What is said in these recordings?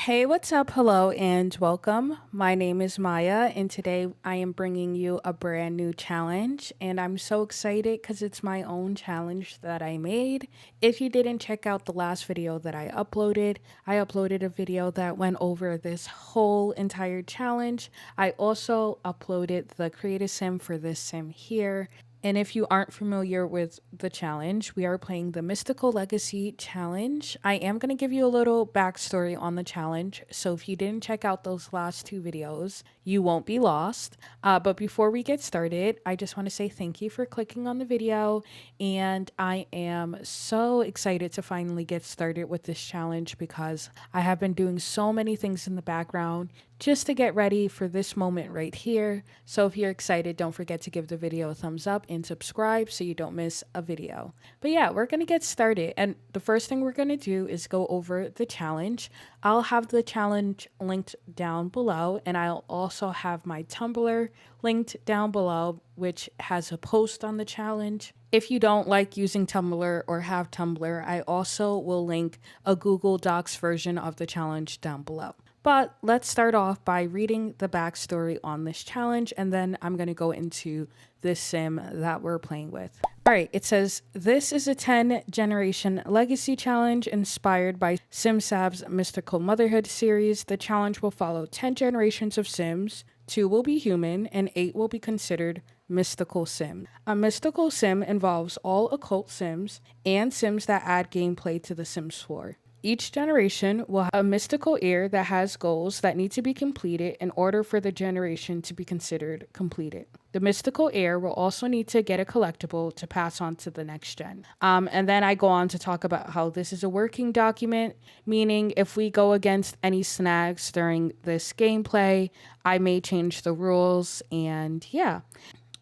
Hey, what's up? Hello and welcome. My name is Maya, and today I am bringing you a brand new challenge. And I'm so excited because it's my own challenge that I made. If you didn't check out the last video that I uploaded a video that went over this whole entire challenge. I also uploaded the create a sim for this sim here. And if you aren't familiar with the challenge, we are playing the Mystical Legacy Challenge. I am going to give you a little backstory on the challenge. So if you didn't check out those last two videos, you won't be lost. But before we get started, I just want to say thank you for clicking on the video. And I am so excited to finally get started with this challenge because I have been doing so many things in the background just to get ready for this moment right here. So if you're excited, don't forget to give the video a thumbs up and subscribe so you don't miss a video. But yeah, we're going to get started. And the first thing we're going to do is go over the challenge. I'll have the challenge linked down below, and I'll also have my Tumblr linked down below, which has a post on the challenge. If you don't like using Tumblr or have Tumblr, I also will link a Google Docs version of the challenge down below. But let's start off by reading the backstory on this challenge, and then I'm going to go into this sim that we're playing with. All right, it says, this is a 10-generation legacy challenge inspired by SimSav's Mystical Motherhood series. The challenge will follow 10 generations of Sims. 2 will be human, and 8 will be considered mystical sim. A mystical sim involves all occult sims and sims that add gameplay to the Sims 4. Each generation will have a mystical heir that has goals that need to be completed in order for the generation to be considered completed. The mystical heir will also need to get a collectible to pass on to the next gen. And then I go on to talk about how this is a working document, meaning if we go against any snags during this gameplay, I may change the rules, and yeah.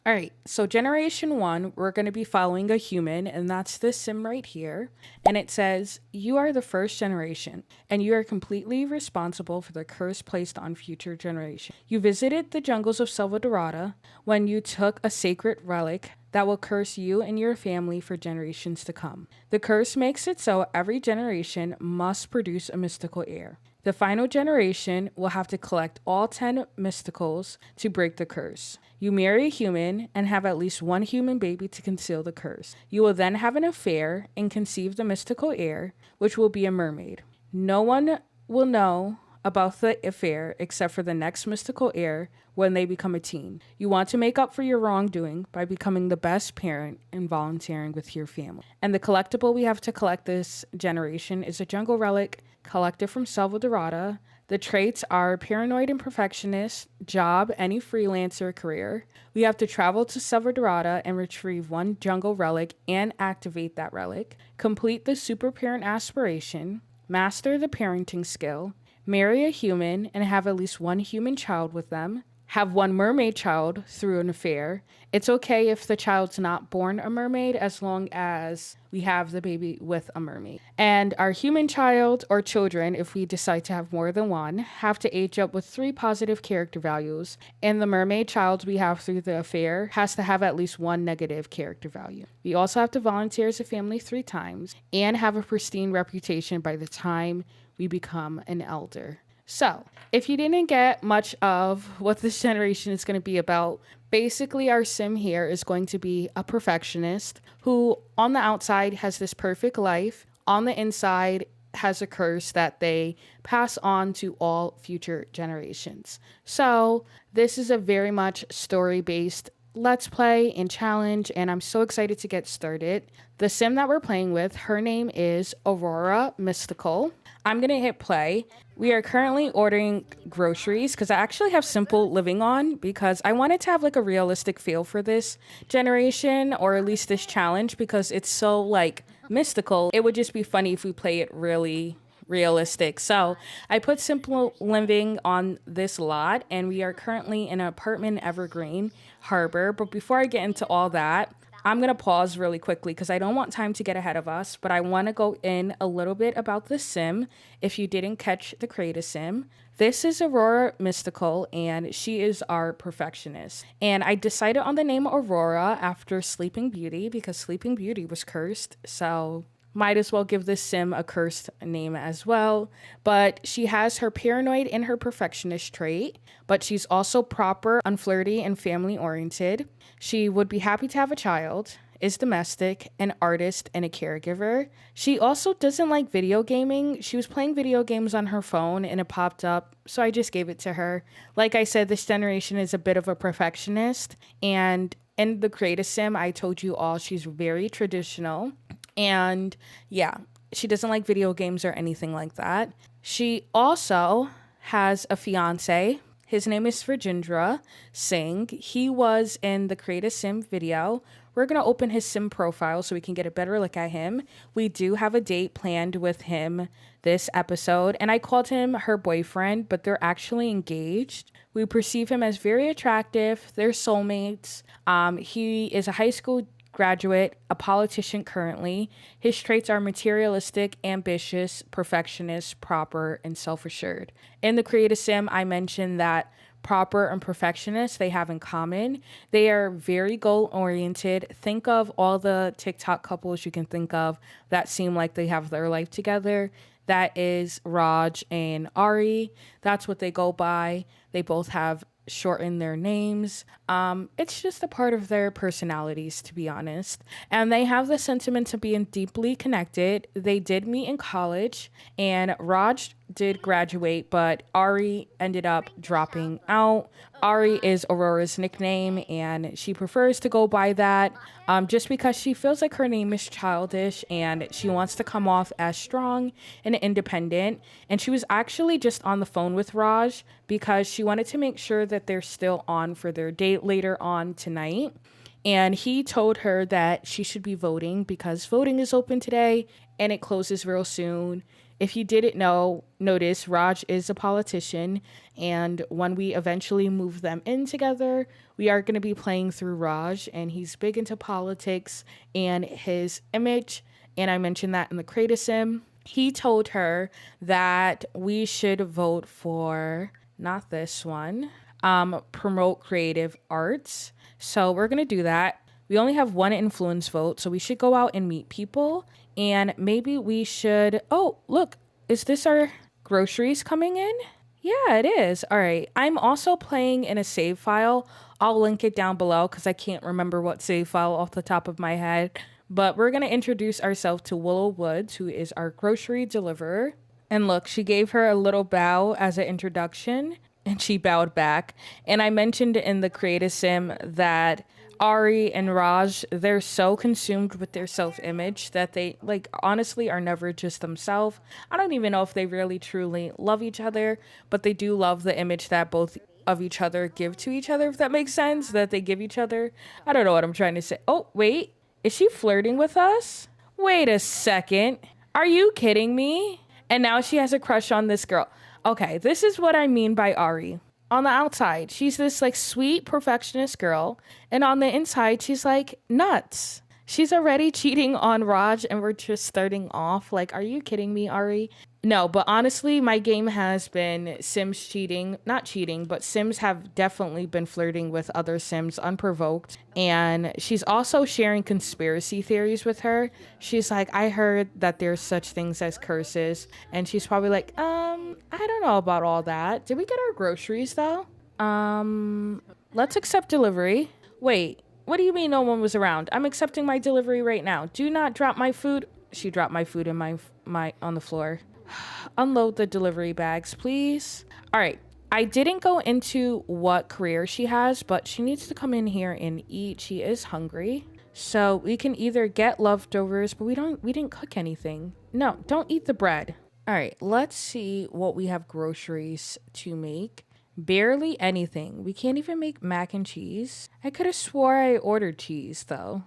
All right, so generation 1, we're going to be following a human, and that's this sim right here. And it says, you are the first generation, and you are completely responsible for the curse placed on future generations. You visited the jungles of Slevadorada when you took a sacred relic that will curse you and your family for generations to come. The curse makes it so every generation must produce a mystical heir. The final generation will have to collect all 10 mysticals to break the curse. You marry a human and have at least one human baby to conceal the curse. You will then have an affair and conceive the mystical heir, which will be a mermaid. No one will know about the affair except for the next mystical heir when they become a teen. You want to make up for your wrongdoing by becoming the best parent and volunteering with your family. And the collectible we have to collect this generation is a jungle relic collected from Slevadorada. The traits are paranoid and perfectionist, job, any freelancer career. We have to travel to Slevadorada and retrieve one jungle relic and activate that relic. Complete the super parent aspiration. Master the parenting skill. Marry a human and have at least one human child with them. Have one mermaid child through an affair. It's okay if the child's not born a mermaid as long as we have the baby with a mermaid. And our human child or children, if we decide to have more than one, have to age up with 3 positive character values. And the mermaid child we have through the affair has to have at least 1 negative character value. We also have to volunteer as a family 3 times and have a pristine reputation by the time we become an elder. So, if you didn't get much of what this generation is going to be about, basically our sim here is going to be a perfectionist who on the outside has this perfect life, on the inside has a curse that they pass on to all future generations. So, this is a very much story-based let's play and challenge, and I'm so excited to get started. The sim that we're playing with, her name is Aurora Mystical. I'm going to hit play. We are currently ordering groceries because I actually have Simple Living on because I wanted to have like a realistic feel for this generation, or at least this challenge, because it's so like mystical. It would just be funny if we play it really realistic. So I put Simple Living on this lot, and we are currently in an apartment in Evergreen Harbor. But before I get into all that, I'm going to pause really quickly because I don't want time to get ahead of us, but I want to go in a little bit about the sim. If you didn't catch the create a sim, this is Aurora Mystical, and she is our perfectionist. And I decided on the name Aurora after Sleeping Beauty because Sleeping Beauty was cursed. So Might as well give this sim a cursed name as well. But she has her paranoid and her perfectionist trait, but she's also proper, unflirty, and family oriented. She would be happy to have a child, is domestic, an artist, and a caregiver. She also doesn't like video gaming. She was playing video games on her phone and it popped up, so I just gave it to her. Like I said, this generation is a bit of a perfectionist, and in the creative sim, I told you all she's very traditional. And yeah, she doesn't like video games or anything like that. She also has a fiance. His name is Virgindra Singh. He was in the Create a Sim video. We're going to open his sim profile so we can get a better look at him. We do have a date planned with him this episode, and I called him her boyfriend, but they're actually engaged. We perceive him as very attractive. They're soulmates. He is a high school graduate, a politician currently. His traits are materialistic, ambitious, perfectionist, proper, and self-assured. In the Create a Sim, I mentioned that proper and perfectionist they have in common. They are very goal-oriented. Think of all the TikTok couples you can think of that seem like they have their life together. That is Raj and Ari. That's what they go by. They both have shorten their names. It's just a part of their personalities, to be honest. And they have the sentiment of being deeply connected. They did meet in college, and Raj did graduate, but Ari ended up dropping out. Ari is Aurora's nickname, and she prefers to go by that just because she feels like her name is childish and she wants to come off as strong and independent. And she was actually just on the phone with Raj because she wanted to make sure that they're still on for their date later on tonight. And he told her that she should be voting because voting is open today and it closes real soon. If you didn't notice, Raj is a politician, and when we eventually move them in together, we are going to be playing through Raj, and he's big into politics and his image, and I mentioned that in the Create a Sim. He told her that we should vote for, not this one, promote creative arts. So we're going to do that. We only have one influence vote, so we should go out and meet people. And maybe we should... Oh, look. Is this our groceries coming in? Yeah, it is. All right. I'm also playing in a save file. I'll link it down below because I can't remember what save file off the top of my head. But we're going to introduce ourselves to Willow Woods, who is our grocery deliverer. And look, she gave her a little bow as an introduction, and she bowed back. And I mentioned in the Create a Sim that Ari and Raj, they're so consumed with their self-image that they, like, honestly are never just themselves. I don't even know if they really truly love each other, but they do love the image that both of each other give to each other, if that makes sense, that they give each other. I don't know what I'm trying to say. Oh, wait. Is she flirting with us? Wait a second. Are you kidding me? And now she has a crush on this girl. Okay, this is what I mean by Ari. On the outside, she's this like sweet perfectionist girl, and on the inside, she's like nuts. She's already cheating on Raj, and we're just starting off. Like, are you kidding me, Ari? No, but honestly, my game has been Sims cheating. Not cheating, but Sims have definitely been flirting with other Sims unprovoked. And she's also sharing conspiracy theories with her. She's like, I heard that there's such things as curses. And she's probably like, I don't know about all that. Did we get our groceries though? Let's accept delivery. Wait, what do you mean no one was around? I'm accepting my delivery right now. Do not drop my food. She dropped my food in my on the floor. Unload the delivery bags, please. All right. I didn't go into what career she has, but she needs to come in here and eat. She is hungry. So we can either get leftovers, but we didn't cook anything. No, don't eat the bread. All right, let's see what we have groceries to make. Barely anything. We can't even make mac and cheese. I could have swore I ordered cheese though.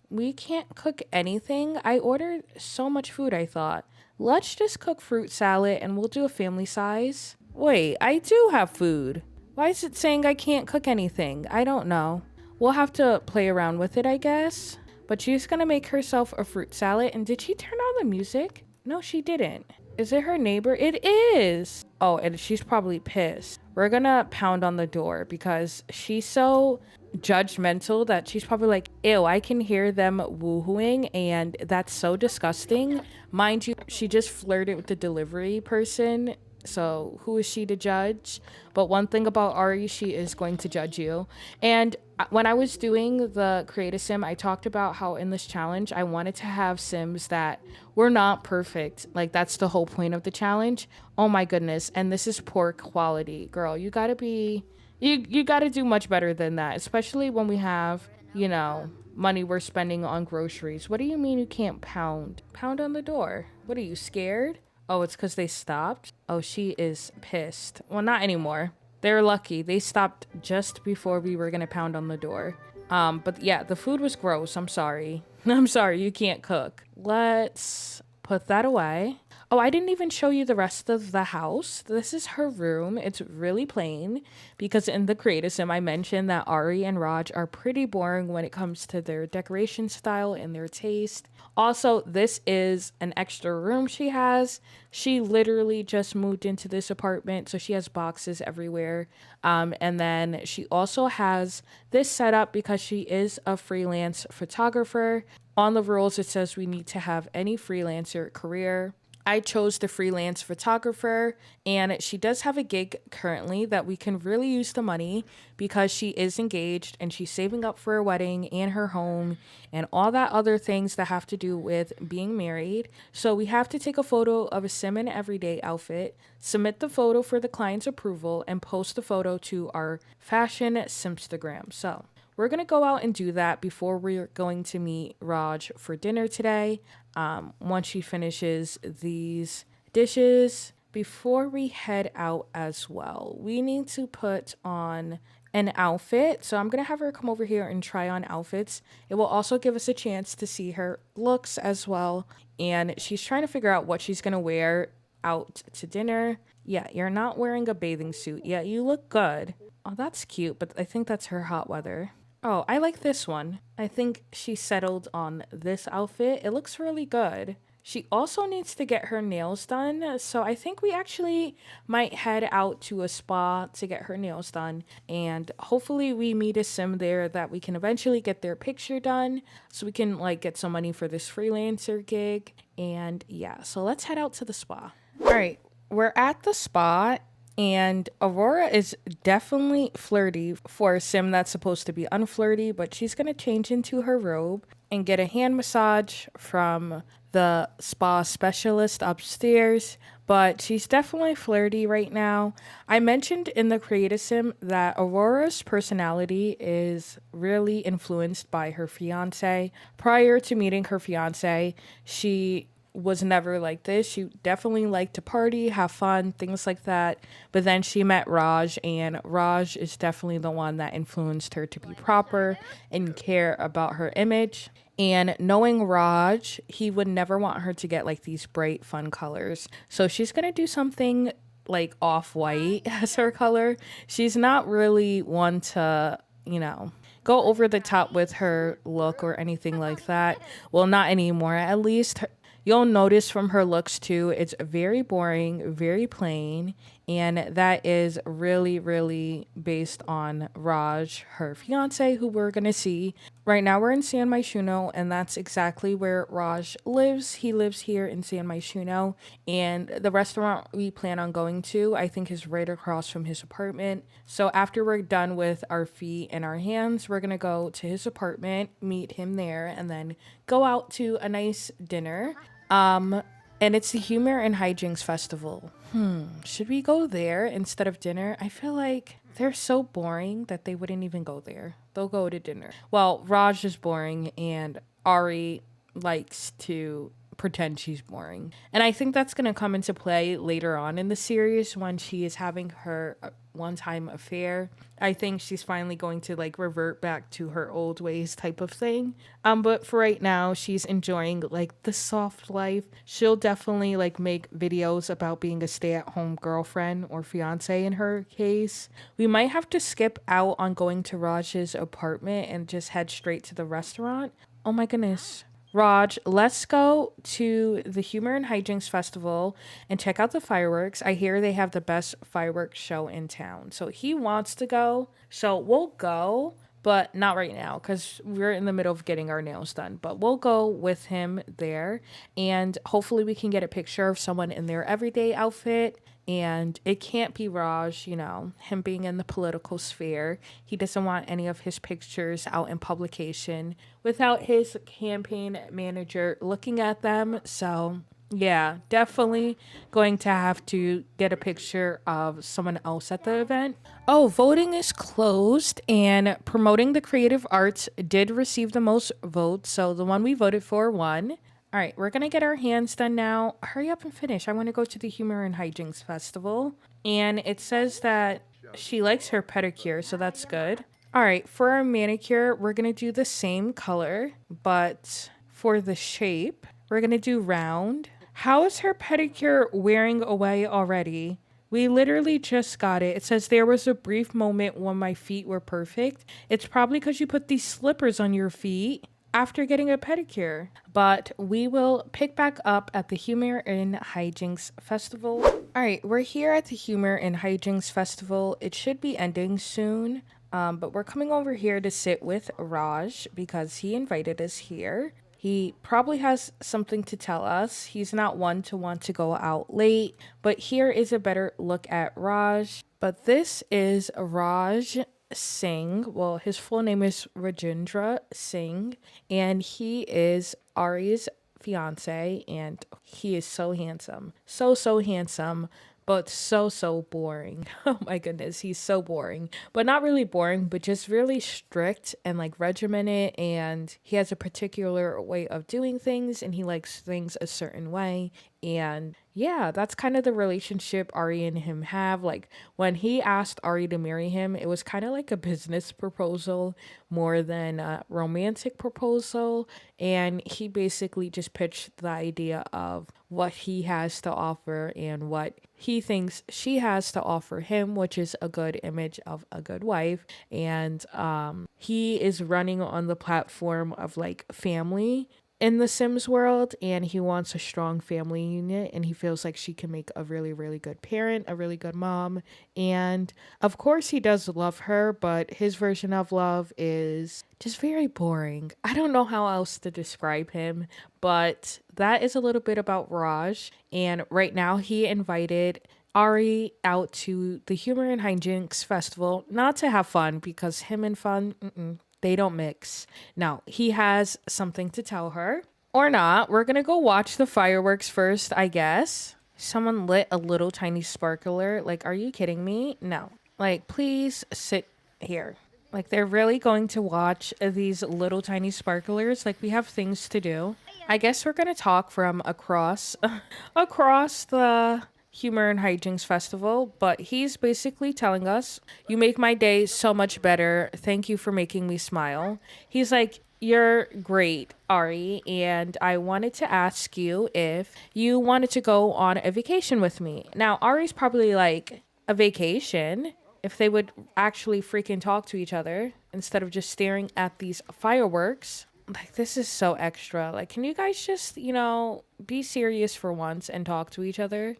We can't cook anything. I ordered so much food, I thought. Let's just cook fruit salad and we'll do a family size. Wait, I do have food. Why is it saying I can't cook anything? I don't know. We'll have to play around with it, I guess. But she's gonna make herself a fruit salad. And did she turn on the music? No, she didn't. Is it her neighbor? It is. Oh, and she's probably pissed. We're gonna pound on the door because she's so judgmental that she's probably like, ew, I can hear them woohooing and that's so disgusting. Mind you, she just flirted with the delivery person. So who is she to judge? But one thing about Ari, she is going to judge you. And when I was doing the create a sim, I talked about how in this challenge, I wanted to have sims that were not perfect. Like that's the whole point of the challenge. Oh my goodness. And this is poor quality. Girl, you gotta be, you gotta do much better than that, especially when we have, you know, money we're spending on groceries. What do you mean you can't pound? Pound on the door. What are you, scared? Oh, it's because they stopped? Oh, she is pissed. Well, not anymore. They're lucky. They stopped just before we were going to pound on the door. But yeah, the food was gross. I'm sorry. I'm sorry. You can't cook. Let's put that away. Oh, I didn't even show you the rest of the house. This is her room. It's really plain because in the creative sim, I mentioned that Ari and Raj are pretty boring when it comes to their decoration style and their taste. Also, this is an extra room she has. She literally just moved into this apartment, so she has boxes everywhere. And then she also has this setup because she is a freelance photographer. On the rules, it says we need to have any freelancer career. I chose the freelance photographer, and she does have a gig currently that we can really use the money because she is engaged and she's saving up for a wedding and her home and all that other things that have to do with being married. So we have to take a photo of a sim in everyday outfit, submit the photo for the client's approval, and post the photo to our fashion Simstagram. So we're going to go out and do that before we're going to meet Raj for dinner today. Once she finishes these dishes, before we head out as well, we need to put on an outfit. So I'm going to have her come over here and try on outfits. It will also give us a chance to see her looks as well. And she's trying to figure out what she's going to wear out to dinner. Yeah, you're not wearing a bathing suit. Yeah, you look good. Oh, that's cute, but I think that's her hot weather. Oh, I like this one. I think she settled on this outfit. It looks really good. She also needs to get her nails done. So I think we actually might head out to a spa to get her nails done. And hopefully we meet a sim there that we can eventually get their picture done. So we can like get some money for this freelancer gig. And yeah, so let's head out to the spa. All right, we're at the spa. And Aurora is definitely flirty for a sim that's supposed to be unflirty, but she's going to change into her robe and get a hand massage from the spa specialist upstairs. But she's definitely flirty right now. I mentioned in the creative sim that Aurora's personality is really influenced by her fiance. Prior to meeting her fiance, she was never like this. She definitely liked to party, have fun, things like that. But then she met Raj, and Raj is definitely the one that influenced her to be proper and care about her image. And knowing Raj, he would never want her to get like these bright, fun colors. So she's going to do something like off-white as her color. She's not really one to, you know, go over the top with her look or anything like that. Well, not anymore. At least you'll notice from her looks too, it's very boring, very plain, and that is really, really based on Raj, her fiance, who we're gonna see. Right now we're in San Myshuno, and that's exactly where Raj lives. He lives here in San Myshuno, and the restaurant we plan on going to, I think, is right across from his apartment. So after we're done with our feet and our hands, we're gonna go to his apartment, meet him there, and then go out to a nice dinner. And it's the Humor and Hijinks Festival. Should we go there instead of dinner? I feel like they're so boring that they wouldn't even go there. They'll go to dinner. Well, Raj is boring and Ari likes to pretend she's boring. And I think that's going to come into play later on in the series when she is having her one-time affair. I think she's finally going to like revert back to her old ways type of thing. But for right now, she's enjoying like the soft life. She'll definitely like make videos about being a stay-at-home girlfriend or fiance in her case. We might have to skip out on going to Raj's apartment and just head straight to the restaurant. Oh my goodness. Raj, let's go to the Humor and Hijinks Festival and check out the fireworks. I hear they have the best fireworks show in town. So he wants to go. So we'll go, but not right now because we're in the middle of getting our nails done. But we'll go with him there. And hopefully we can get a picture of someone in their everyday outfit. And it can't be Raj, him being in the political sphere. He doesn't want any of his pictures out in publication without his campaign manager looking at them. So, yeah, definitely going to have to get a picture of someone else at the event. Oh, voting is closed, and promoting the creative arts did receive the most votes. So, the one we voted for won. All right, we're going to get our hands done now. Hurry up and finish. I want to go to the Humor and Hijinks Festival. And it says that she likes her pedicure, so that's good. All right, for our manicure, we're going to do the same color, but for the shape, we're going to do round. How is her pedicure wearing away already? We literally just got it. It says there was a brief moment when my feet were perfect. It's probably because you put these slippers on your feet after getting a pedicure. But we will pick back up at the Humor and Hijinks Festival. All right, we're here at the Humor and Hijinks Festival. It should be ending soon. But we're coming over here to sit with Raj because he invited us here. He probably has something to tell us. He's not one to want to go out late, but here is a better look at Raj. But this is Raj Singh. Well, his full name is Rajendra Singh, and he is Ari's fiance, and he is so handsome. So handsome, but so boring. Oh my goodness, he's so boring. But not really boring, but just really strict and like regimented, and he has a particular way of doing things, and he likes things a certain way. And yeah, that's kind of the relationship Ari and him have. Like when he asked Ari to marry him, it was kind of like a business proposal more than a romantic proposal. And he basically just pitched the idea of what he has to offer and what he thinks she has to offer him, which is a good image of a good wife. And he is running on the platform of like family in the Sims world, and he wants a strong family unit, and he feels like she can make a really good parent, a really good mom. And of course he does love her, but his version of love is just very boring. I don't know how else to describe him, but that is a little bit about Raj. And right now he invited Ari out to the Humor and Hijinks Festival, not to have fun, because him and fun, they don't mix. Now, he has something to tell her. Or not. We're gonna go watch the fireworks first, I guess. Someone lit a little tiny sparkler. Like, are you kidding me? No. Like, please sit here. Like, they're really going to watch these little tiny sparklers. Like, we have things to do. I guess we're gonna talk from across the Humor and Hijinks Festival, but he's basically telling us, "You make my day so much better. Thank you for making me smile." He's like, "You're great, Ari, and I wanted to ask you if you wanted to go on a vacation with me." Now, Ari's probably like, "A vacation?" If they would actually freaking talk to each other instead of just staring at these fireworks. Like, this is so extra. Like, can you guys just, be serious for once and talk to each other?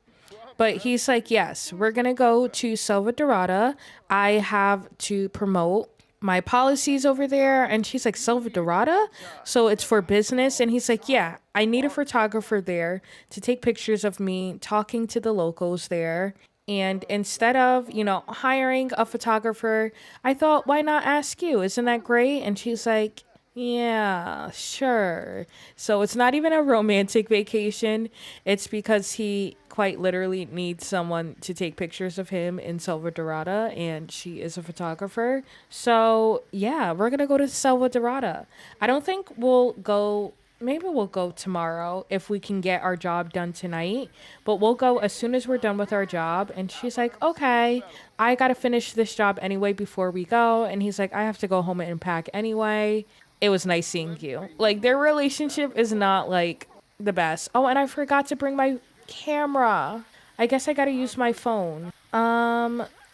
But he's like, yes, we're going to go to Slevadorada. I have to promote my policies over there. And she's like, Slevadorada? So it's for business. And he's like, yeah, I need a photographer there to take pictures of me talking to the locals there. And instead of, hiring a photographer, I thought, why not ask you? Isn't that great? And she's like, yeah, sure. So it's not even a romantic vacation. It's because he quite literally needs someone to take pictures of him in Slevadorada, and she is a photographer. So yeah, we're gonna go to Slevadorada. I don't think we'll go. Maybe we'll go tomorrow if we can get our job done tonight. But we'll go as soon as we're done with our job. And she's like, okay, I got to finish this job anyway before we go. And he's like, I have to go home and pack anyway. It was nice seeing you. Like, their relationship is not like the best. Oh, and I forgot to bring my camera. I guess I got to use my phone.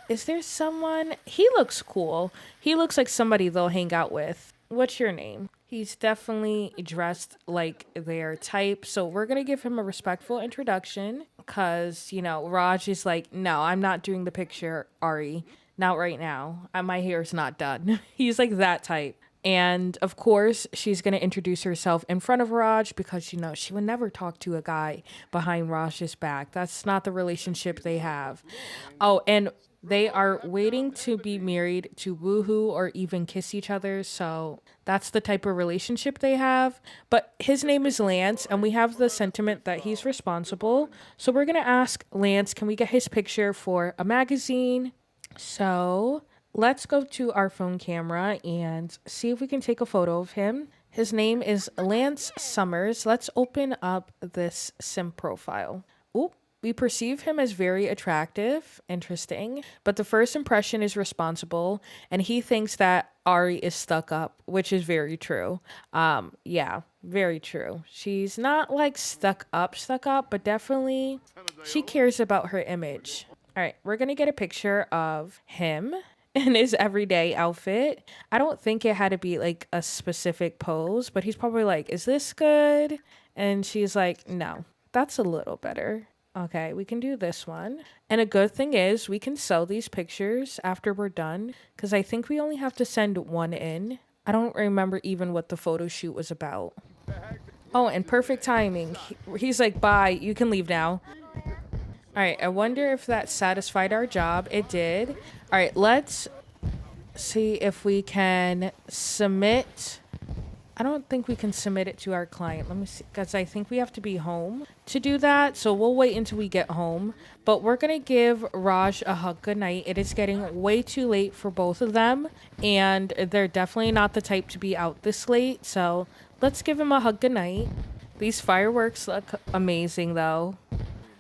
Is there someone? He looks cool. He looks like somebody they'll hang out with. What's your name? He's definitely dressed like their type. So we're going to give him a respectful introduction because, Raj is like, no, I'm not doing the picture, Ari. Not right now. My hair's not done. He's like that type. And of course, she's going to introduce herself in front of Raj because, she would never talk to a guy behind Raj's back. That's not the relationship they have. Oh, and they are waiting to be married to woohoo or even kiss each other. So that's the type of relationship they have. But his name is Lance, and we have the sentiment that he's responsible. So we're going to ask Lance, can we get his picture for a magazine? So let's go to our phone camera and see if we can take a photo of him. His name is Lance Summers. Let's open up this sim profile. Oop. We perceive him as very attractive, interesting, but the first impression is responsible, and he thinks that Ari is stuck up, which is very true. Yeah, very true. She's not like stuck up, but definitely she cares about her image. All right, we're gonna get a picture of him in his everyday outfit. I don't think it had to be like a specific pose, but he's probably like, is this good? And she's like, no, that's a little better. Okay, we can do this one. And a good thing is we can sell these pictures after we're done because I think we only have to send one in. I don't remember even what the photo shoot was about. Oh, and perfect timing. He's like, bye, you can leave now. All right, I wonder if that satisfied our job. It did. All right, let's see if we can submit. I don't think we can submit it to our client. Let me see, because I think we have to be home to do that. So we'll wait until we get home. But we're going to give Raj a hug goodnight. It is getting way too late for both of them. And they're definitely not the type to be out this late. So let's give him a hug goodnight. These fireworks look amazing, though.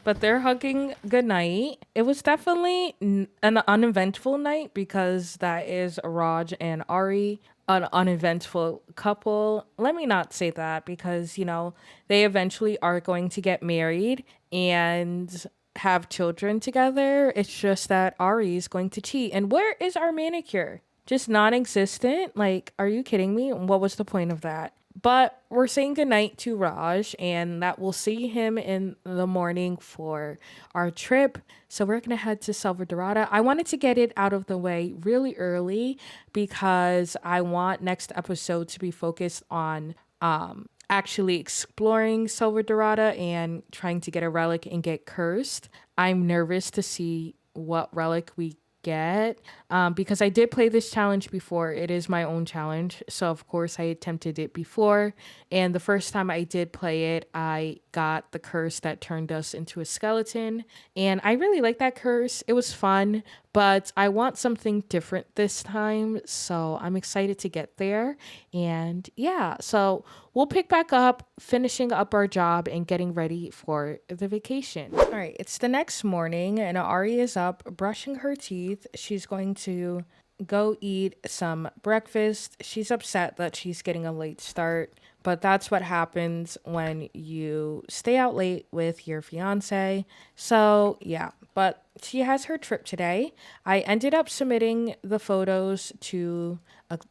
But they're hugging goodnight. It was definitely an uneventful night because that is Raj and Ari, an uneventful couple. Let me not say that because, they eventually are going to get married and have children together. It's just that Ari is going to cheat. And where is our manicure? Just non-existent? Like, are you kidding me? What was the point of that? But we're saying goodnight to Raj, and that we'll see him in the morning for our trip. So we're going to head to Slevadorada. I wanted to get it out of the way really early because I want next episode to be focused on actually exploring Slevadorada and trying to get a relic and get cursed. I'm nervous to see what relic we get because I did play this challenge before. It is my own challenge, so of course I attempted it before, and the first time I did play it I got the curse that turned us into a skeleton, and I really like that curse. It was fun, but I want something different this time, so I'm excited to get there. And yeah, so we'll pick back up finishing up our job and getting ready for the vacation. All right, it's the next morning and Ari is up brushing her teeth. She's going to go eat some breakfast. She's upset that she's getting a late start, but that's what happens when you stay out late with your fiance. So yeah, but she has her trip today. I ended up submitting the photos to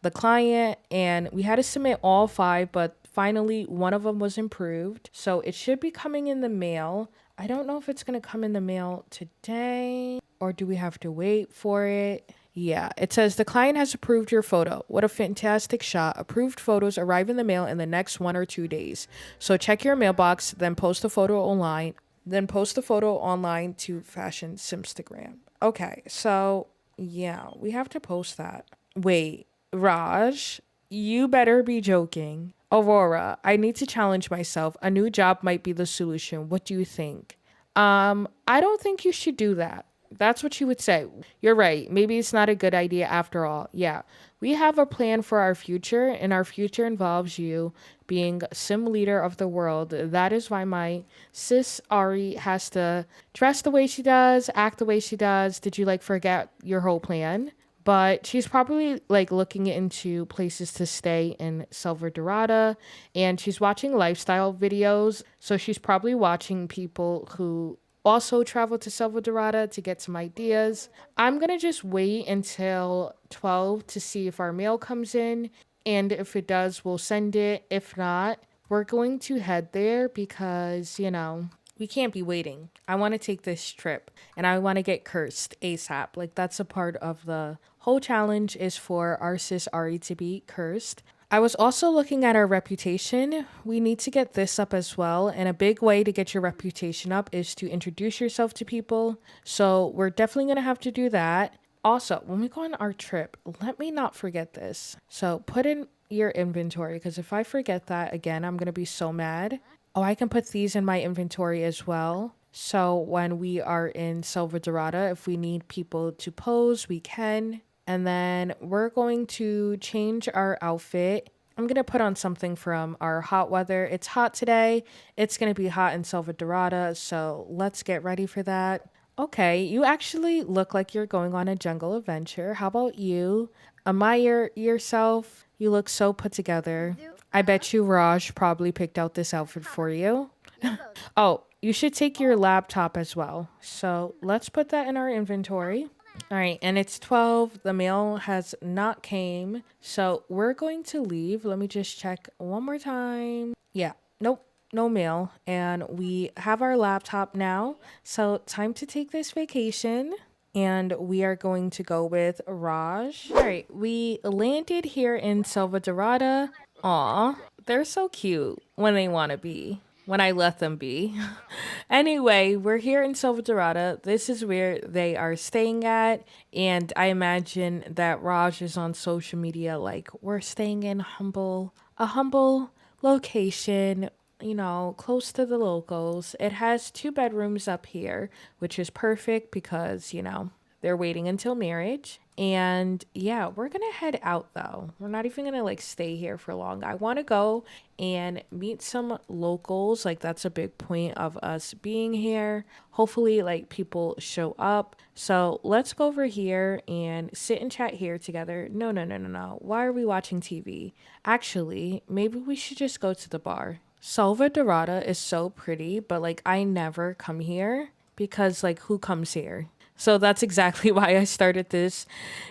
the client, and we had to submit all 5, but finally one of them was improved. So it should be coming in the mail. I don't know if it's going to come in the mail today or do we have to wait for it? Yeah, it says the client has approved your photo. What a fantastic shot. Approved photos arrive in the mail in the next 1 or 2 days. So check your mailbox, then post the photo online. Then post the photo online to Fashion Simstagram. Okay, so yeah, we have to post that. Wait, Raj, you better be joking. Aurora, I need to challenge myself. A new job might be the solution. What do you think? I don't think you should do that. That's what she would say. You're right. Maybe it's not a good idea after all. Yeah. We have a plan for our future, and our future involves you being sim leader of the world. That is why my sis Ari has to dress the way she does, act the way she does. Did you forget your whole plan? But she's probably looking into places to stay in Slevadorada, and she's watching lifestyle videos. So she's probably watching people who also travel to Slevadorada to get some ideas. I'm going to just wait until 12 to see if our mail comes in. And if it does, we'll send it. If not, we're going to head there because, we can't be waiting. I want to take this trip and I want to get cursed ASAP. Like, that's a part of the whole challenge is for our sis Ari to be cursed. I was also looking at our reputation. We need to get this up as well. And a big way to get your reputation up is to introduce yourself to people. So we're definitely going to have to do that. Also, when we go on our trip, let me not forget this. So put in your inventory because if I forget that again, I'm going to be so mad. Oh, I can put these in my inventory as well. So when we are in Slevadorada, if we need people to pose, we can. And then we're going to change our outfit. I'm going to put on something from our hot weather. It's hot today. It's going to be hot in Slevadorada. So let's get ready for that. Okay, you actually look like you're going on a jungle adventure. How about you? Admire yourself. You look so put together. I bet you Raj probably picked out this outfit for you. Oh, you should take your laptop as well. So let's put that in our inventory. All right, and it's 12. The mail has not came. So we're going to leave. Let me just check one more time. Yeah, nope, no mail. And we have our laptop now. So time to take this vacation. And we are going to go with Raj. All right, we landed here in Slevadorada. Aw, they're so cute when they want to be, when I let them be. Anyway, we're here in Slevadorada. This is where they are staying at. And I imagine that Raj is on social media like, we're staying in a humble location, close to the locals. It has 2 bedrooms up here, which is perfect because, they're waiting until marriage. And yeah, we're going to head out though. We're not even going to like stay here for long. I want to go and meet some locals. Like, that's a big point of us being here. Hopefully, like, people show up. So let's go over here and sit and chat here together. No, no, no, no, no. Why are we watching TV? Actually, maybe we should just go to the bar. Salvadorada is so pretty, but like, I never come here because like, who comes here? So that's exactly why I started this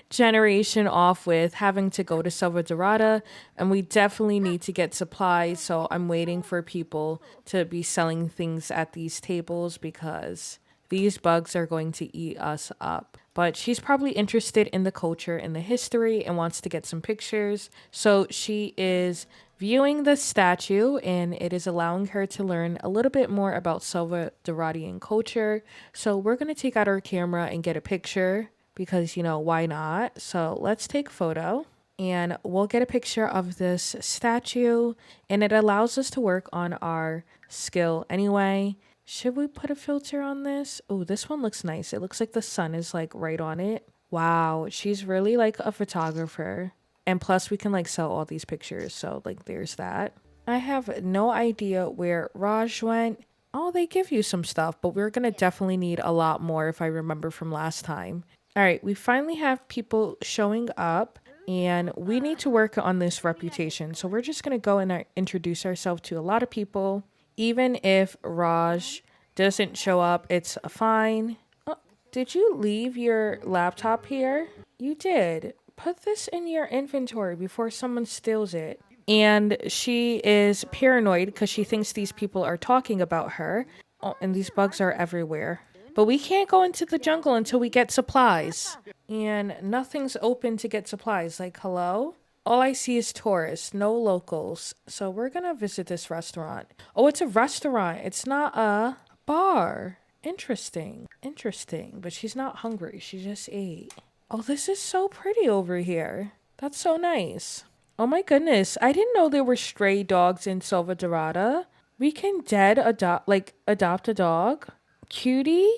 generation off with having to go to Slevadorada, and we definitely need to get supplies. So I'm waiting for people to be selling things at these tables because these bugs are going to eat us up. But she's probably interested in the culture and the history and wants to get some pictures. So she is viewing the statue, and it is allowing her to learn a little bit more about Salvadoradian culture. So we're going to take out our camera and get a picture because, why not? So let's take a photo and we'll get a picture of this statue, and it allows us to work on our skill anyway. Should we put a filter on this? Oh, this one looks nice. It looks like the sun is like right on it. Wow, she's really like a photographer. And plus we can like sell all these pictures. So like there's that. I have no idea where Raj went. Oh, they give you some stuff, but we're going to definitely need a lot more if I remember from last time. All right, we finally have people showing up and we need to work on this reputation. So we're just going to go and introduce ourselves to a lot of people. Even if Raj doesn't show up, it's fine. Oh, did you leave your laptop here? You did. Put this in your inventory before someone steals it. And she is paranoid because she thinks these people are talking about her. Oh, and these bugs are everywhere. But we can't go into the jungle until we get supplies. And nothing's open to get supplies. Like, hello? All I see is tourists, no locals. So we're going to visit this restaurant. Oh, it's a restaurant. It's not a bar. Interesting. Interesting. But she's not hungry. She just ate. Oh, this is so pretty over here. That's so nice. Oh my goodness. I didn't know there were stray dogs in Slevadorada. We can adopt a dog. Cutie?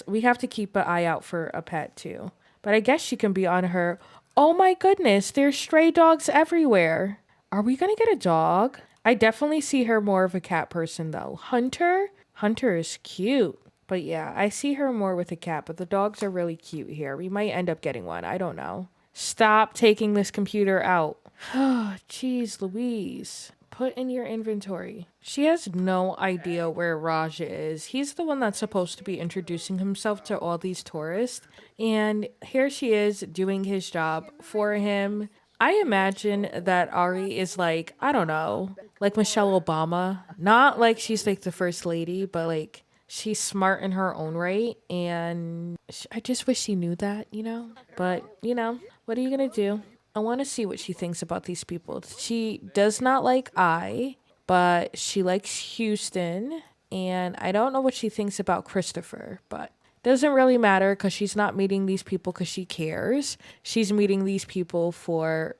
We have to keep an eye out for a pet too. But I guess she can be on her. Oh my goodness, there's stray dogs everywhere. Are we gonna get a dog? I definitely see her more of a cat person though. Hunter? Hunter is cute. But yeah, I see her more with a cat, but the dogs are really cute here. We might end up getting one. I don't know. Stop taking this computer out. Oh, jeez, Louise. Put in your inventory. She has no idea where Raj is. He's the one that's supposed to be introducing himself to all these tourists. And here she is doing his job for him. I imagine that Ari is like, I don't know, like Michelle Obama. Not like she's like the first lady, but like she's smart in her own right. And I just wish she knew that, you know? But, you know, what are you going to do? I want to see what she thinks about these people. She does not like but she likes Houston. And I don't know what she thinks about Christopher, but doesn't really matter because she's not meeting these people because she cares. She's meeting these people for,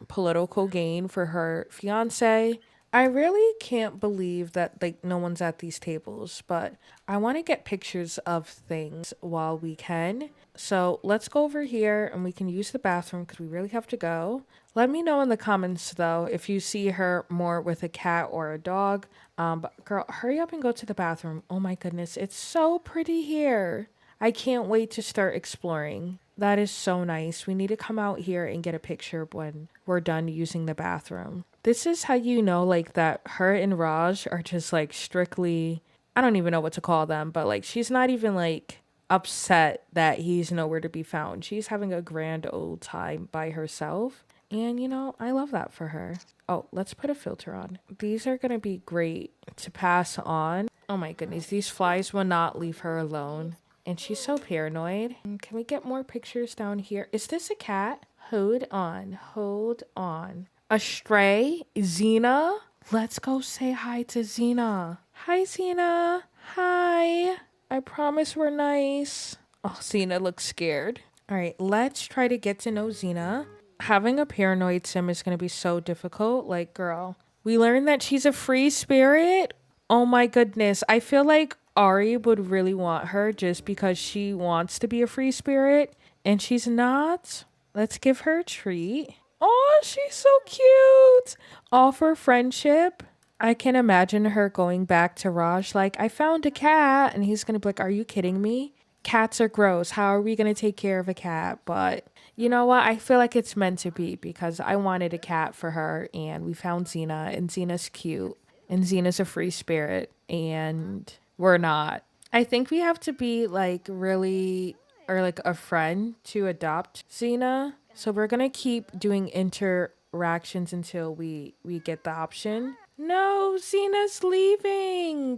political gain for her fiance. I really can't believe that like no one's at these tables, but I want to get pictures of things while we can. So let's go over here and we can use the bathroom because we really have to go. Let me know in the comments though if you see her more with a cat or a dog. But girl, hurry up and go to the bathroom. Oh my goodness, it's so pretty here. I can't wait to start exploring. That is so nice. We need to come out here and get a picture when we're done using the bathroom. This is how you know like that her and Raj are just like strictly, I don't even know what to call them, but like she's not even like upset that he's nowhere to be found. She's having a grand old time by herself. And I love that for her. Oh, let's put a filter on. These are going to be great to pass on. Oh my goodness, these flies will not leave her alone. And she's so paranoid. Can we get more pictures down here? Is this a cat? Hold on, hold on. A stray? Xena? Let's go say hi to Xena. Hi, Xena. Hi. I promise we're nice. Oh, Xena looks scared. All right, let's try to get to know Xena. Having a paranoid sim is going to be so difficult. Like, girl, we learned that she's a free spirit. Oh my goodness. I feel like Ari would really want her just because she wants to be a free spirit and she's not. Let's give her a treat. Oh, she's so cute. All for friendship. I can imagine her going back to Raj like, I found a cat. And he's going to be like, are you kidding me? Cats are gross. How are we going to take care of a cat? But you know what? I feel like it's meant to be because I wanted a cat for her and we found Xena and Xena's cute and Xena's a free spirit and we're not. I think we have to be like really or like a friend to adopt Xena. So we're going to keep doing interactions until we get the option. No, Xena's leaving.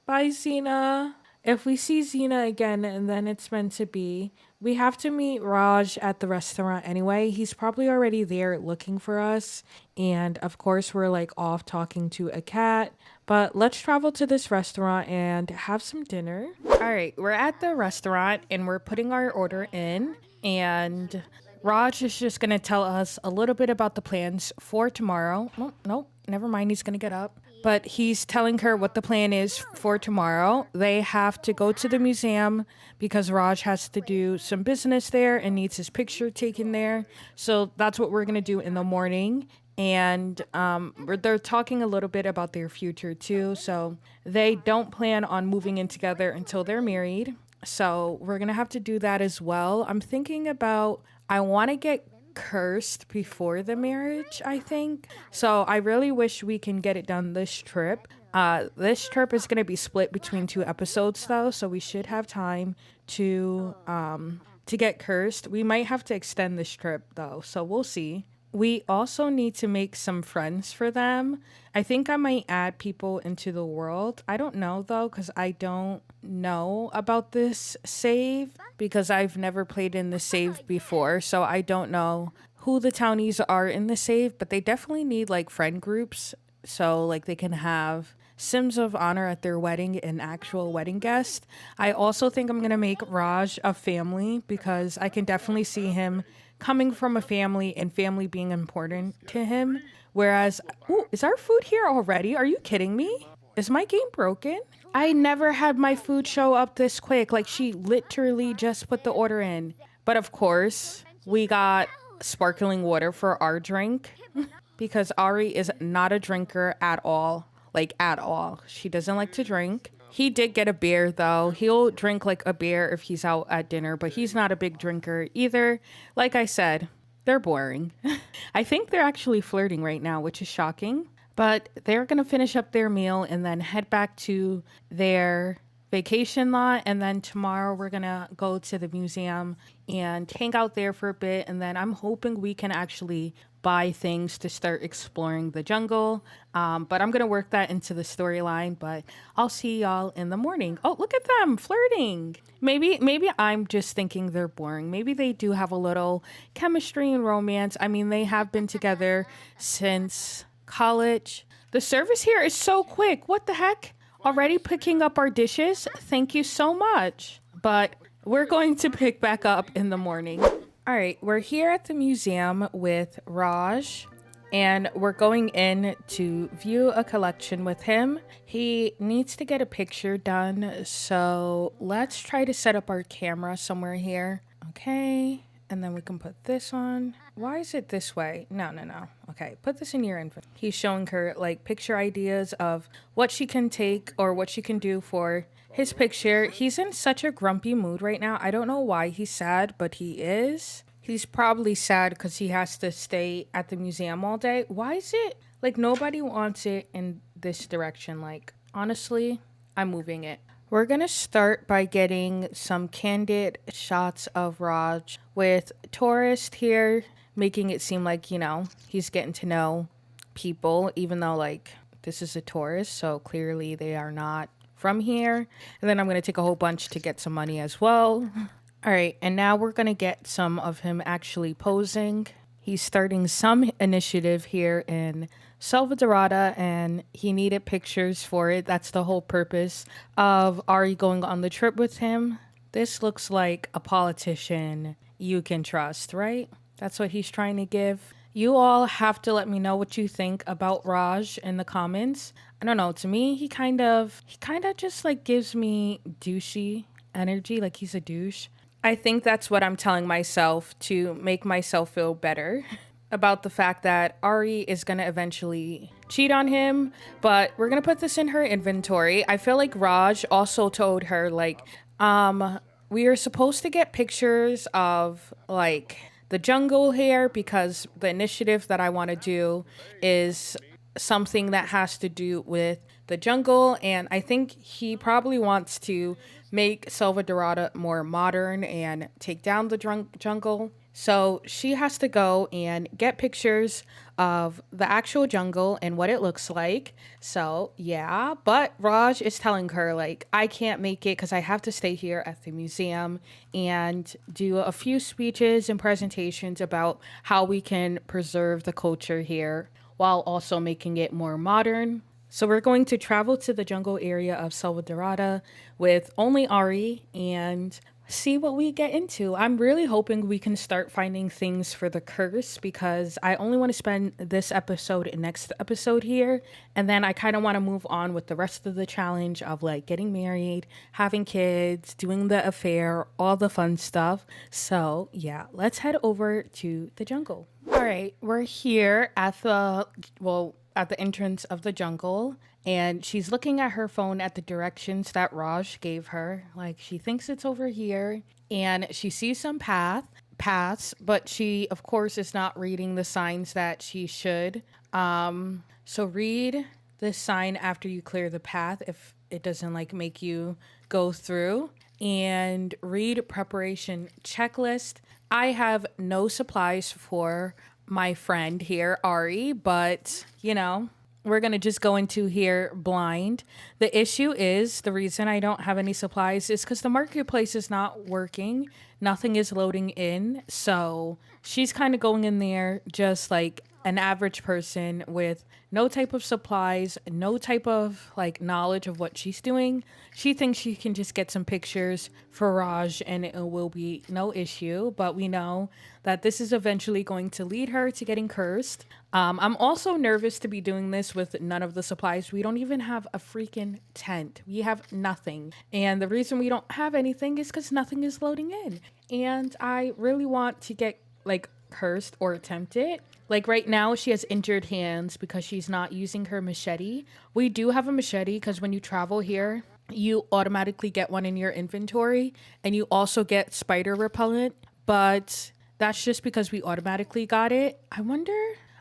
Bye, Xena. If we see Xena again and then it's meant to be, we have to meet Raj at the restaurant anyway. He's probably already there looking for us. And of course, we're like off talking to a cat. But let's travel to this restaurant and have some dinner. All right, we're at the restaurant and we're putting our order in. And Raj is just going to tell us a little bit about the plans for tomorrow. Oh, nope, never mind. He's going to get up. But he's telling her what the plan is for tomorrow. They have to go to the museum because Raj has to do some business there and needs his picture taken there. So that's what we're going to do in the morning. And they're talking a little bit about their future too. So they don't plan on moving in together until they're married. So we're going to have to do that as well. I'm thinking about, I want to get cursed before the marriage, I think. So I really wish we can get it done this trip. This trip is going to be split between 2 episodes though, so we should have time to get cursed. We might have to extend this trip though, so we'll see. We also need to make some friends for them. I think I might add people into the world. I don't know though, because I don't know about this save because I've never played in the save before. So I don't know who the townies are in the save, but they definitely need like friend groups. So like they can have Sims of honor at their wedding and actual wedding guest. I also think I'm going to make Raj a family because I can definitely see him coming from a family and family being important to him. Whereas, ooh, is our food here already? Are you kidding me? Is my game broken? I never had my food show up this quick. Like she literally just put the order in. But of course, we got sparkling water for our drink because Ari is not a drinker at all. Like at all. She doesn't like to drink. He did get a beer though. He'll drink like a beer if he's out at dinner, but he's not a big drinker either. Like I said, they're boring. I think they're actually flirting right now, which is shocking. But they're going to finish up their meal and then head back to their vacation lot, and then tomorrow we're gonna go to the museum and hang out there for a bit, and then I'm hoping we can actually buy things to start exploring the jungle. But I'm gonna work that into the storyline. But I'll see y'all in the morning. Oh, look at them flirting. Maybe I'm just thinking they're boring. Maybe they do have a little chemistry and romance. I mean, they have been together since college. The service here is so quick. What the heck? Already picking up our dishes? Thank you so much. But we're going to pick back up in the morning. All right, we're here at the museum with Raj, and we're going in to view a collection with him. He needs to get a picture done, so let's try to set up our camera somewhere here. Okay, and then we can put this on. Why is it this way? No. Okay, put this in your info. He's showing her like picture ideas of what she can take or what she can do for his picture. He's in such a grumpy mood right now. I don't know why he's sad, but he is. He's probably sad because he has to stay at the museum all day. Why is it like nobody wants it in this direction? Like, honestly, I'm moving it. We're going to start by getting some candid shots of Raj with tourist here, making it seem like, he's getting to know people, even though like this is a tourist. So clearly they are not from here. And then I'm going to take a whole bunch to get some money as well. All right. And now we're going to get some of him actually posing. He's starting some initiative here in Slevadorada, and he needed pictures for it. That's the whole purpose of Ari going on the trip with him. This looks like a politician you can trust, right? That's what he's trying to give. You all have to let me know what you think about Raj in the comments. I don't know. To me, he kind of just like gives me douchey energy, like he's a douche. I think that's what I'm telling myself to make myself feel better about the fact that Ari is going to eventually cheat on him, but we're going to put this in her inventory. I feel like Raj also told her like, we are supposed to get pictures of like the jungle here because the initiative that I want to do is something that has to do with the jungle, and I think he probably wants to make Slevadorada more modern and take down the jungle. So she has to go and get pictures of the actual jungle and what it looks like. So yeah, but Raj is telling her like, I can't make it because I have to stay here at the museum and do a few speeches and presentations about how we can preserve the culture here while also making it more modern. So we're going to travel to the jungle area of Slevadorada with only Ari and see what we get into. I'm really hoping we can start finding things for the curse because I only want to spend this episode and next episode here. And then I kind of want to move on with the rest of the challenge of like getting married, having kids, doing the affair, all the fun stuff. So yeah, let's head over to the jungle. All right, we're here at the entrance of the jungle, and she's looking at her phone at the directions that Raj gave her. Like she thinks it's over here, and she sees some paths, but she of course is not reading the signs that she should. So read the sign after you clear the path if it doesn't like make you go through, and read preparation checklist. I have no supplies for my friend here, Ari, but we're going to just go into here blind. The issue is the reason I don't have any supplies is because the marketplace is not working. Nothing is loading in. So she's kind of going in there just like an average person with no type of supplies, no type of like knowledge of what she's doing. She thinks she can just get some pictures for Raj and it will be no issue. But we know that this is eventually going to lead her to getting cursed. I'm also nervous to be doing this with none of the supplies. We don't even have a freaking tent. We have nothing. And the reason we don't have anything is because nothing is loading in. And I really want to get like cursed or attempt it. Like right now she has injured hands because she's not using her machete. We do have a machete because when you travel here, you automatically get one in your inventory and you also get spider repellent, but that's just because we automatically got it. I wonder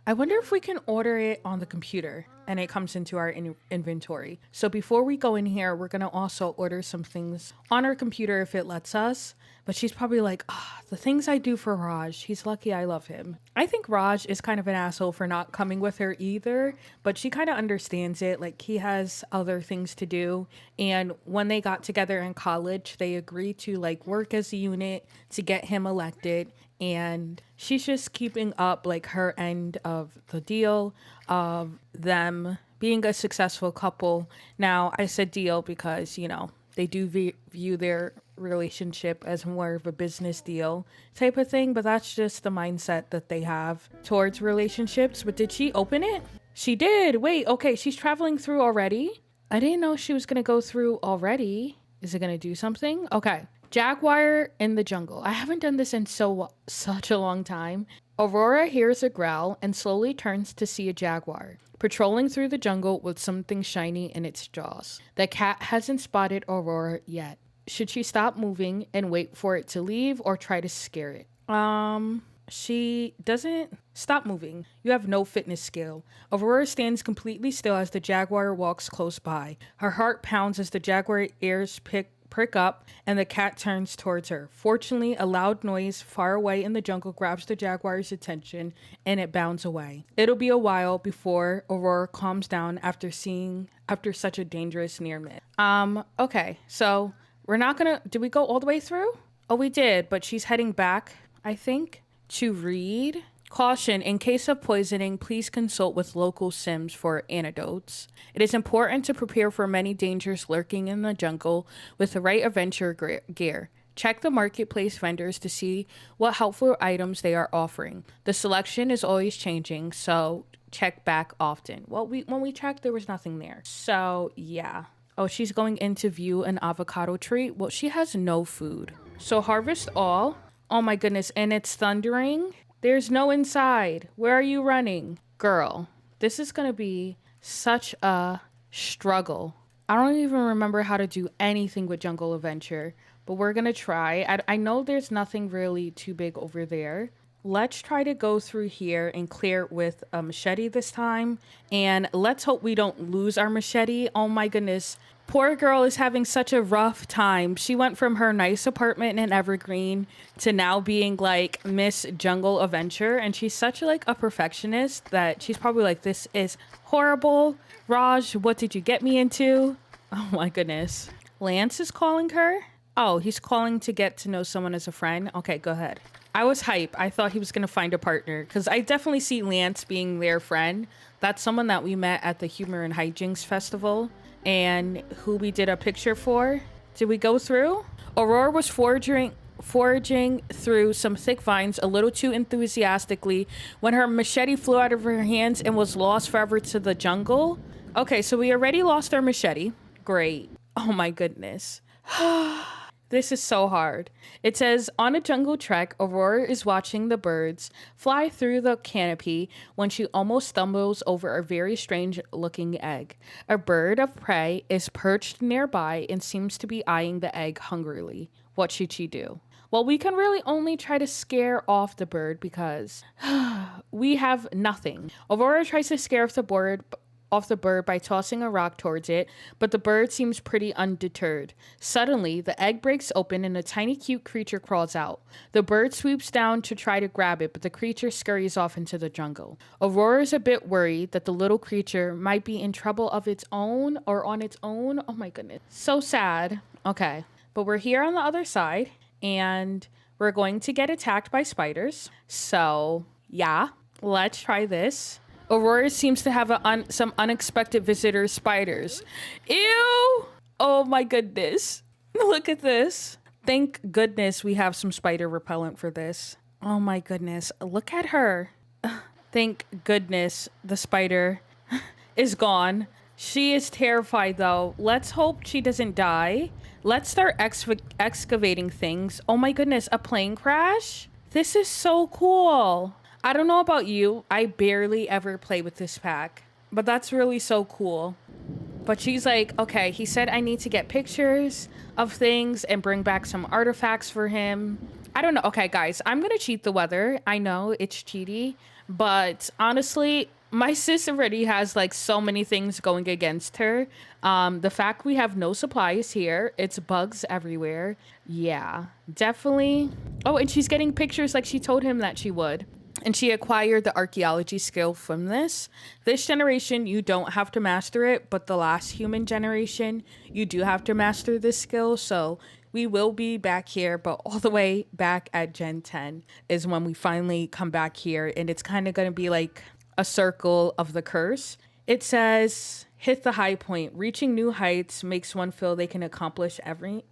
if we can order it on the computer. and it comes into our inventory. So before we go in here, we're going to also order some things on our computer if it lets us. But she's probably like, the things I do for Raj, he's lucky I love him. I think Raj is kind of an asshole for not coming with her either, but she kind of understands it. Like, he has other things to do. And when they got together in college, they agreed to like work as a unit to get him elected. And she's just keeping up like her end of the deal of them being a successful couple. Now, I said deal because, you know, they do view their relationship as more of a business deal type of thing, but that's just the mindset that they have towards relationships. But did she open it? She did. Wait, okay, she's traveling through already? I didn't know she was going to go through already. Is it going to do something? Okay. Jaguar in the jungle. I haven't done this in such a long time. Aurora hears a growl and slowly turns to see a jaguar patrolling through the jungle with something shiny in its jaws. The cat hasn't spotted Aurora yet. Should she stop moving and wait for it to leave or try to scare it? She doesn't. Stop moving. You have no fitness skill. Aurora stands completely still as the jaguar walks close by. Her heart pounds as the jaguar ears prick up and the cat turns towards her. Fortunately, a loud noise far away in the jungle grabs the jaguar's attention and it bounds away. It'll be a while before Aurora calms down after such a dangerous near miss. Okay, so we're not gonna, did we go all the way through? Oh, we did, but she's heading back, I think, to read. Caution, in case of poisoning, please consult with local Sims for antidotes. It is important to prepare for many dangers lurking in the jungle with the right adventure gear. Check the marketplace vendors to see what helpful items they are offering. The selection is always changing, so check back often. Well, when we checked, there was nothing there. So, yeah. Oh, she's going in to view an avocado tree. Well, she has no food. So harvest all. Oh my goodness, and it's thundering. There's no inside. Where are you running? Girl, this is going to be such a struggle. I don't even remember how to do anything with Jungle Adventure, but we're going to try. I know there's nothing really too big over there. Let's try to go through here and clear it with a machete this time. And let's hope we don't lose our machete. Oh my goodness. Poor girl is having such a rough time. She went from her nice apartment in Evergreen to now being like Miss Jungle Adventure. And she's such like a perfectionist that she's probably like, this is horrible. Raj, what did you get me into? Oh my goodness. Lance is calling her. Oh, he's calling to get to know someone as a friend. Okay, go ahead. I was hype. I thought he was going to find a partner because I definitely see Lance being their friend. That's someone that we met at the Humor and Hijinks Festival and who we did a picture for. Did we go through? Aurora was foraging through some thick vines a little too enthusiastically when her machete flew out of her hands and was lost forever to the jungle. Okay, so we already lost our machete. Great. Oh my goodness. This is so hard. It says, on a jungle trek, Aurora is watching the birds fly through the canopy when she almost stumbles over a very strange looking egg. A bird of prey is perched nearby and seems to be eyeing the egg hungrily. What should she do? Well, we can really only try to scare off the bird because we have nothing. Aurora tries to scare off the bird by tossing a rock towards it, but the bird seems pretty undeterred. Suddenly, the egg breaks open and a tiny cute creature crawls out. The bird swoops down to try to grab it, but the creature scurries off into the jungle. Aurora is a bit worried that the little creature might be in trouble of its own or on its own. Oh my goodness. So sad. Okay, but we're here on the other side and we're going to get attacked by spiders. So yeah, let's try this. Aurora seems to have some unexpected visitors, spiders. Ew! Oh my goodness. Look at this. Thank goodness we have some spider repellent for this. Oh my goodness. Look at her. Thank goodness the spider is gone. She is terrified though. Let's hope she doesn't die. Let's start excavating things. Oh my goodness, a plane crash? This is so cool. I don't know about you. I barely ever play with this pack, but that's really so cool. But she's like, okay, he said I need to get pictures of things and bring back some artifacts for him. I don't know. Okay, guys, I'm going to cheat the weather. I know it's cheaty, but honestly, My sis already has like so many things going against her. The fact we have no supplies here, it's bugs everywhere. Yeah, definitely. Oh, and she's getting pictures like she told him that she would. And she acquired the archaeology skill from this. This generation, you don't have to master it, but the last human generation, you do have to master this skill. So we will be back here, but all the way back at Gen 10 is when we finally come back here. And it's kind of going to be like a circle of the curse. It says, hit the high point. Reaching new heights makes one feel they can accomplish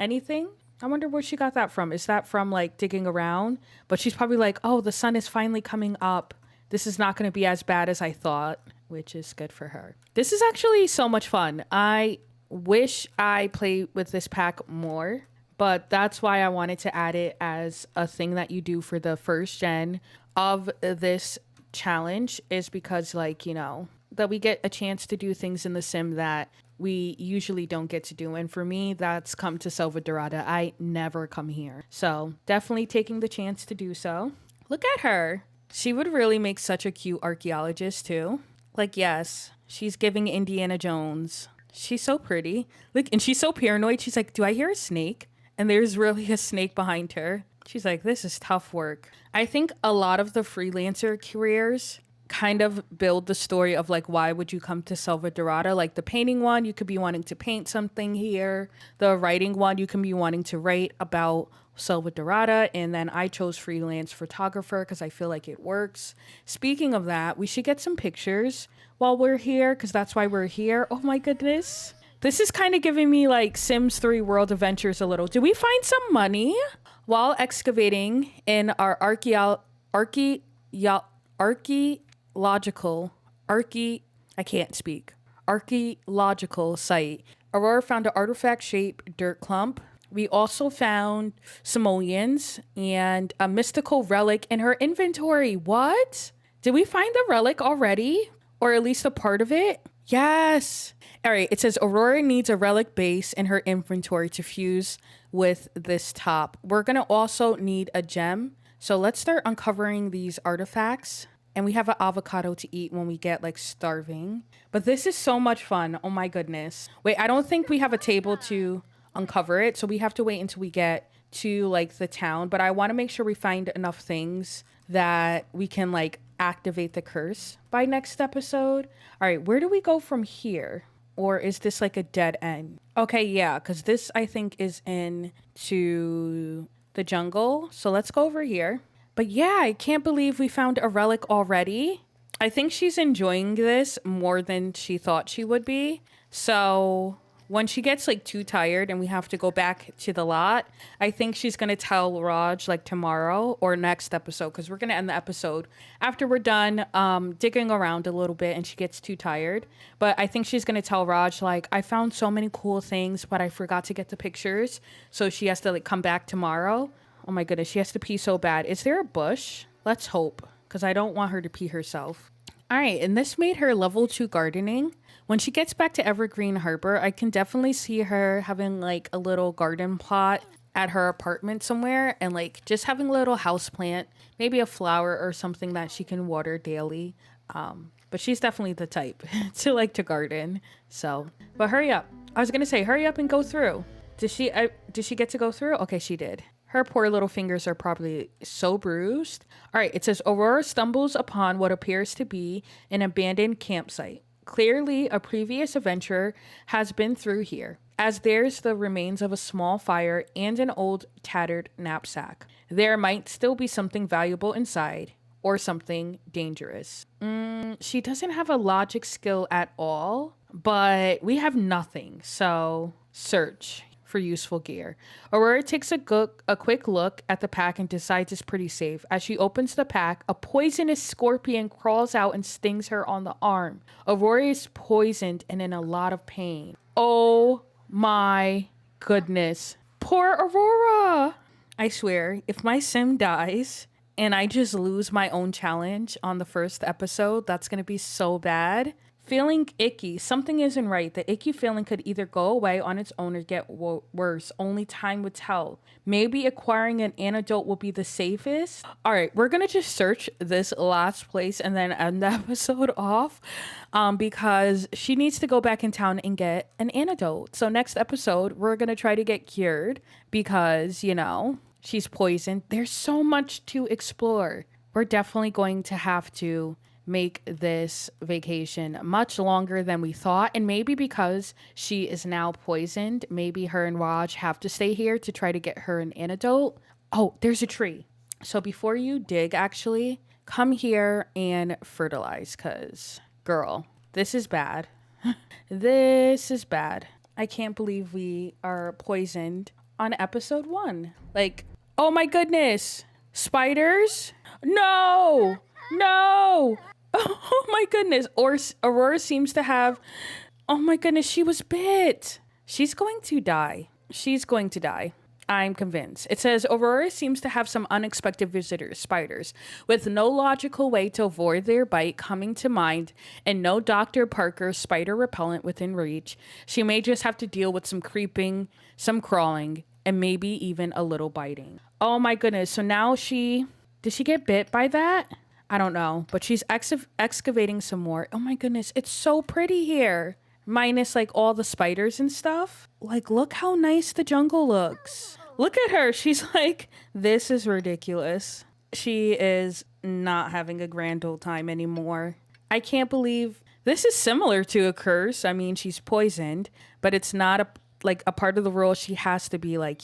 anything. I wonder where she got that from. Is that from like digging around? But she's probably like, oh, the sun is finally coming up. This is not going to be as bad as I thought, which is good for her. This is actually so much fun. I wish I played with this pack more, but that's why I wanted to add it as a thing that you do for the first gen of this challenge, is because like, you know, that we get a chance to do things in the sim that we usually don't get to do. And for me, that's come to Slevadorada. I never come here. So definitely taking the chance to do so. Look at her. She would really make such a cute archaeologist too. Like, yes, she's giving Indiana Jones. She's so pretty. Look, and she's so paranoid. She's like, do I hear a snake? And there's really a snake behind her. She's like, this is tough work. I think a lot of the freelancer careers kind of build the story of like, why would you come to Slevadorada? Like the painting one, you could be wanting to paint something here. The writing one, you can be wanting to write about Slevadorada. And then I chose freelance photographer because I feel like it works. Speaking of that, we should get some pictures while we're here, because that's why we're here. Oh my goodness. This is kind of giving me like Sims 3 World Adventures a little. Did we find some money? While excavating in our archaeological site, Aurora found an artifact-shaped dirt clump. We also found simoleons and a mystical relic in her inventory. What? Did we find the relic already? Or at least a part of it? Yes. All right, it says Aurora needs a relic base in her inventory to fuse with this top. We're going to also need a gem. So let's start uncovering these artifacts. And we have an avocado to eat when we get like starving. But this is so much fun. Oh my goodness. Wait, I don't think we have a table to uncover it. So we have to wait until we get to like the town. But I want to make sure we find enough things that we can like activate the curse by next episode. All right, where do we go from here? Or is this like a dead end? Okay, yeah, because this I think is into the jungle. So let's go over here. But yeah, I can't believe we found a relic already. I think she's enjoying this more than she thought she would be. So when she gets like too tired and we have to go back to the lot, I think she's going to tell Raj like tomorrow or next episode, because we're going to end the episode after we're done digging around a little bit and she gets too tired. But I think she's going to tell Raj like, I found so many cool things, but I forgot to get the pictures. So she has to like come back tomorrow. Oh my goodness, she has to pee so bad. Is there a bush? Let's hope, because I don't want her to pee herself. All right, and this made her level 2 gardening. When she gets back to Evergreen Harbor, I can definitely see her having like a little garden plot at her apartment somewhere and like just having a little house plant, maybe a flower or something that she can water daily. But she's definitely the type to like to garden. So, but hurry up. I was going to say, hurry up and go through. Did she get to go through? Okay, she did. Her poor little fingers are probably so bruised. All right, it says Aurora stumbles upon what appears to be an abandoned campsite. Clearly, a previous adventurer has been through here, as there's the remains of a small fire and an old tattered knapsack. There might still be something valuable inside, or something dangerous. She doesn't have a logic skill at all, but we have nothing, so search for useful gear. Aurora takes a quick look at the pack and decides it's pretty safe. As she opens the pack, a poisonous scorpion crawls out and stings her on the arm. Aurora is poisoned and in a lot of pain. Oh my goodness. Poor Aurora! I swear, if my sim dies and I just lose my own challenge on the first episode, that's going to be so bad. Feeling icky. Something isn't right. The icky feeling could either go away on its own or get worse. Only time would tell. Maybe acquiring an antidote will be the safest. All right, we're going to just search this last place and then end the episode off because she needs to go back in town and get an antidote. So next episode, we're going to try to get cured because, she's poisoned. There's so much to explore. We're definitely going to have to make this vacation much longer than we thought. And maybe because she is now poisoned, maybe her and Raj have to stay here to try to get her an antidote. Oh, there's a tree. So before you dig, actually, come here and fertilize because, girl, this is bad. This is bad. I can't believe we are poisoned on episode 1. Like, oh my goodness. Spiders? No! No! Oh my goodness. Aurora seems to have... Oh my goodness, she was bit. She's going to die. She's going to die. I'm convinced. It says, Aurora seems to have some unexpected visitors, spiders, with no logical way to avoid their bite coming to mind and no Dr. Parker spider repellent within reach. She may just have to deal with some creeping, some crawling, and maybe even a little biting. Oh my goodness. So now did she get bit by that? I don't know, but she's excavating some more. Oh my goodness, it's so pretty here. Minus like all the spiders and stuff. Like, look how nice the jungle looks. Look at her. She's like, this is ridiculous. She is not having a grand old time anymore. I can't believe this is similar to a curse. I mean, she's poisoned, but it's not a part of the rule. She has to be like,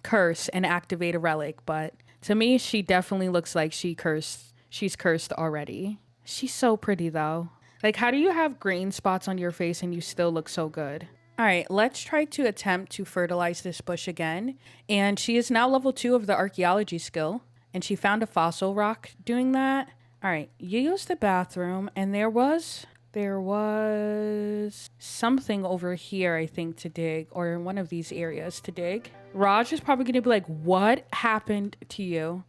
curse and activate a relic. But to me, she definitely looks like she's cursed already. She's so pretty though. Like, how do you have green spots on your face and you still look so good? All right, let's try to attempt to fertilize this bush again. And she is now level 2 of the archaeology skill. And she found a fossil rock doing that. All right, you used the bathroom and there was something over here, I think, to dig, or in one of these areas to dig. Raj is probably going to be like, what happened to you?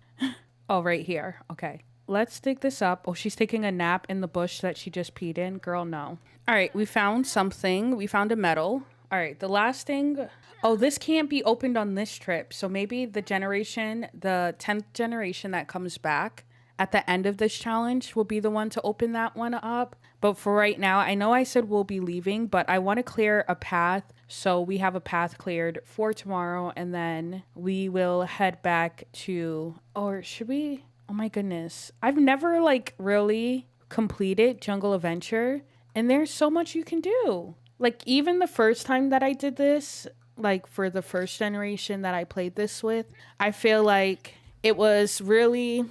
Oh, right here. Okay. Let's dig this up. Oh, she's taking a nap in the bush that she just peed in. Girl, no. All right, we found something. We found a medal. All right, the last thing. Oh, this can't be opened on this trip. So maybe the 10th generation that comes back at the end of this challenge will be the one to open that one up. But for right now, I know I said we'll be leaving, but I want to clear a path. So we have a path cleared for tomorrow, and then we will head back to, or should we? Oh my goodness. I've never really completed Jungle Adventure, and there's so much you can do. Like, even the first time that I did this, like for the first generation that I played this with, I feel like it was really,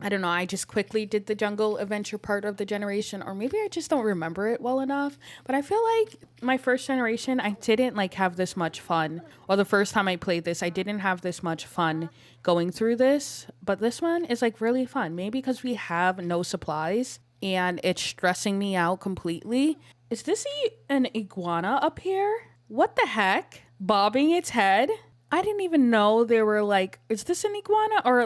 I don't know, I just quickly did the Jungle Adventure part of the generation, or maybe I just don't remember it well enough. But I feel like my first generation, I didn't have this much fun. Or the first time I played this, I didn't have this much fun going through this. But this one is really fun. Maybe because we have no supplies and it's stressing me out completely. Is this an iguana up here? What the heck? Bobbing its head? I didn't even know there were is this an iguana or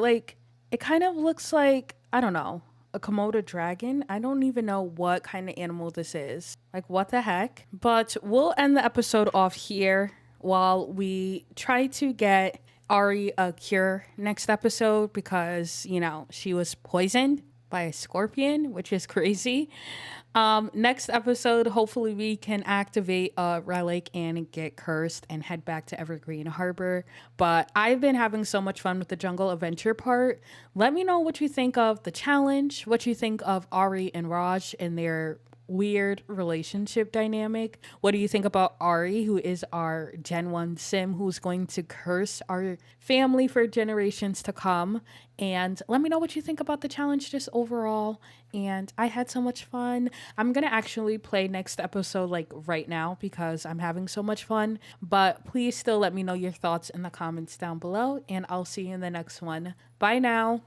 it kind of looks like, I don't know, a Komodo dragon. I don't even know what kind of animal this is. What the heck? But we'll end the episode off here while we try to get Ari a cure next episode because, she was poisoned by a scorpion, which is crazy. Next episode, hopefully we can activate a relic and get cursed and head back to Evergreen Harbor. But I've been having so much fun with the Jungle Adventure part. Let me know what you think of the challenge, what you think of Ari and Raj and their weird relationship dynamic. What do you think about Ari, who is our Gen 1 sim, who's going to curse our family for generations to come? And let me know what you think about the challenge just overall. And I had so much fun. I'm gonna actually play next episode right now because I'm having so much fun. But please still let me know your thoughts in the comments down below, and I'll see you in the next one. Bye now.